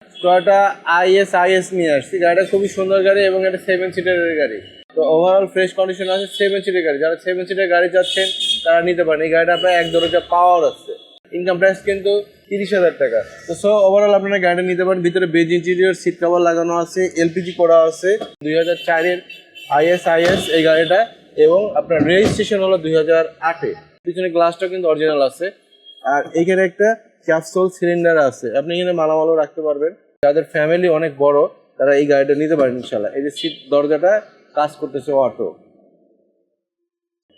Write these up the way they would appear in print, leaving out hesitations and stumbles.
Toyota IS নিয়ে আসছি। গাড়িটা খুবই সুন্দর গাড়ি এবং এটা 7 সিটারের গাড়ি। তো ওভারঅল ফ্রেশ কন্ডিশন আছে। 7 সিটের গাড়ি, যারা 7 সিটের গাড়ি চাচ্ছেন তারা নিতে পারেন। এই গাড়িটা আপনার 1 দরজা পাওয়ার আছে। ইনকাম প্রাইস কিন্তু 30,000 টাকা। তো ওভারঅল আপনারা গাড়িটা নিতে পারেন। ভিতরে বেজ ইন্টেরিয়র, সিট কভার লাগানো আছে, এলপিজি করা আছে। 2004-এর IS এই গাড়িটা, এবং আপনার রেজিস্ট্রেশন হলো 2008-এ। পিছনে গ্লাসটা কিন্তু অরিজিনাল আছে। আর এখানে একটা ক্যাপসুল সিলিন্ডার আছে, আপনি এখানে মালামালও রাখতে পারবেন। যাদের ফ্যামিলি অনেক বড় তারা এই গাড়িটা নিতে পারেন ইনশাল্লাহ। এই যে সিট দরজাটা কাজ করতেছে অটো,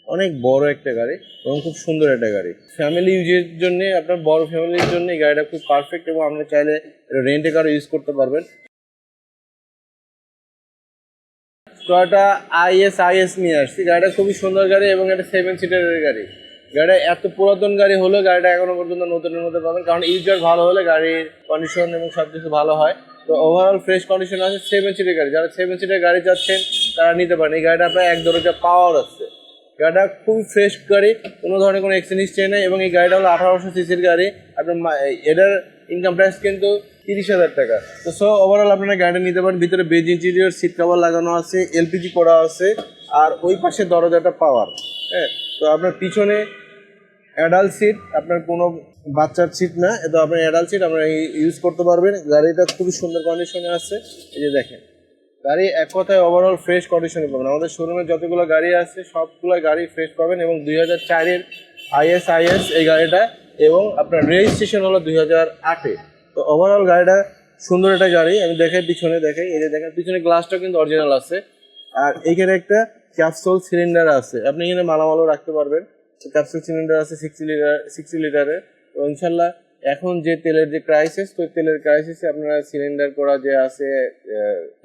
অনেক বড় একটা গাড়ি এবং খুব সুন্দর একটা গাড়ি। ফ্যামিলি ইউজের জন্য, আপনার বড় ফ্যামিলির জন্য এই গাড়িটা খুব পারফেক্ট, এবং আপনি চাইলে রেন্টে কারও ইউজ করতে পারবেন। টয়োটা IS নিয়ে আসছি। গাড়িটা খুবই সুন্দর গাড়ি এবং এটা 7 সিটারের গাড়ি। গাড়িটা এত পুরাতন গাড়ি হলেও গাড়িটা এখনো পর্যন্ত নতুনের মধ্যে পাবেন, কারণ ইউজার ভালো হলে গাড়ির কন্ডিশন এবং সব কিছু ভালো হয়। তো ওভারঅল ফ্রেশ কন্ডিশন আছে। 7 সিটের গাড়ি, যারা 7 সিটের গাড়ি চাচ্ছেন তারা নিতে পারেন। এই গাড়িটা আপনার 1 দরজা পাওয়ার আছে। গাড়িটা খুবই ফ্রেশ গাড়ি, কোনো ধরনের কোনো এক্সচেঞ্জ হিস্ট্রি নেই, এবং এই গাড়িটা হলো 1800 সিসির গাড়ি। আপনার এটার ইনকাম প্রাইস কিন্তু 30,000 টাকা। তো ওভারঅল আপনারা গাড়িটা নিতে পারেন। ভিতরে বেজ ইন্টেরিয়র, সিট কভার লাগানো আছে, এলপিজি করা আছে, আর ওই পাশে দরজাটা পাওয়ার। হ্যাঁ, তো আপনার পিছনে অ্যাডাল্ট সিট, আপনার কোনো বাচ্চার সিট না, তো আপনার অ্যাডাল্ট সিট আপনারা ইউজ করতে পারবেন। গাড়িটা খুবই সুন্দর কন্ডিশনে আছে। এই যে দেখেন, গাড়ি এক কথায় ওভারঅল ফ্রেশ কন্ডিশনে পাবেন। আমাদের শোরুমে যতগুলো গাড়ি আছে সবগুলো গাড়ি ফ্রেশ পাবেন, এবং 2004-এর IS এই গাড়িটা, এবং আপনার রেজিস্ট্রেশন হলো 2008-এ। তো ওভারঅল গাড়িটা সুন্দর একটা গাড়ি। আমি দেখাই, পিছনে দেখাই, এই যে দেখেন পিছনে গ্লাসটা কিন্তু অরিজিনাল আছে। আর এইখানে একটা ক্যাপসুল সিলিন্ডার আছে, আপনি এখানে মালামালও রাখতে পারবেন। ক্যাপসুল সিলিন্ডার আছে 60 লিটারের। তো ইনশাল্লাহ এখন যে তেলের যে ক্রাইসিস, তো তেলের ক্রাইসিসে আপনারা সিলিন্ডার করা যে আছে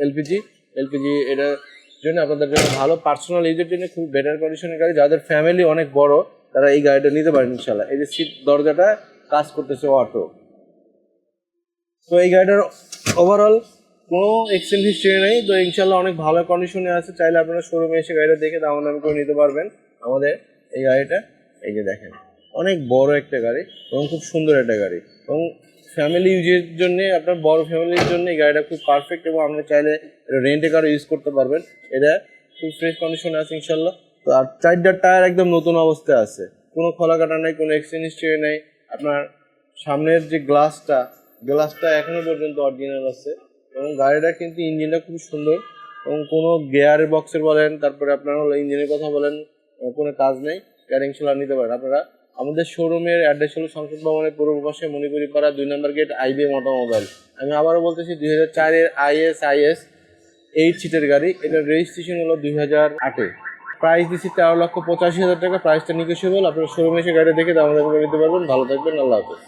এলপিজি এটার জন্য আপনাদের জন্য ভালো, পার্সোনাল ইউজের জন্য খুব বেটার কন্ডিশনের গাড়ি। যাদের ফ্যামিলি অনেক বড় তারা এই গাড়িটা নিতে পারেন ইনশাল্লাহ। এই যে সিট দরজাটা কাজ করতেছে অটো। তো এই গাড়িটার ওভারঅল কোনো এক্সচেঞ্জ হিস্ট্রি নেই, তো ইনশাল্লাহ অনেক ভালো কন্ডিশনে আছে। চাইলে আপনারা শোরুমে এসে গাড়িটা দেখে দাম করে নিতে পারবেন আমাদের এই গাড়িটা। এই যে দেখেন, অনেক বড় একটা গাড়ি এবং খুব সুন্দর একটা গাড়ি, এবং ফ্যামিলি ইউজের জন্য, আপনার বড় ফ্যামিলির জন্য এই গাড়িটা খুব পারফেক্ট, এবং আপনি চাইলে রেন্টে কারও ইউজ করতে পারবেন। এটা খুব ফ্রেশ কন্ডিশনে আছে ইনশাল্লাহ। তো আর 4টা টায়ার একদম নতুন অবস্থায় আছে, কোনো খোলা কাটা নেই, কোনো এক্সচেঞ্জ হিস্ট্রি নেই। আপনার সামনের যে গ্লাসটা এখনো পর্যন্ত অরিজিনাল আছে, এবং গাড়িটা কিন্তু ইঞ্জিনটা খুব সুন্দর, এবং কোনো গিয়ার বক্সের বলেন, তারপরে আপনার হলো ইঞ্জিনের কথা বলেন, কোনো কাজ নেই। গাড়ি ইনশাল্লাহ নিতে পারেন আপনারা। আমাদের শোরুমের অ্যাড্রেস হলো সংসদ ভবনের পূর্ব পাশে, মণিপুরি পাড়া 2 নম্বর গেট, IBM অটোমোবাইল। আমি আবারও বলতেছি, 2004-এর IS 8 সিটের গাড়ি। এটার রেজিস্ট্রেশন হলো 2008-এ। প্রাইস দিচ্ছি 13,85,000 টাকা। প্রাইসটা নিগোশিয়েবল, আপনারা শোরুমে এসে গাড়ি দেখে দাম নিতে পারবেন। ভালো থাকবেন, আল্লাহ হাফেজ।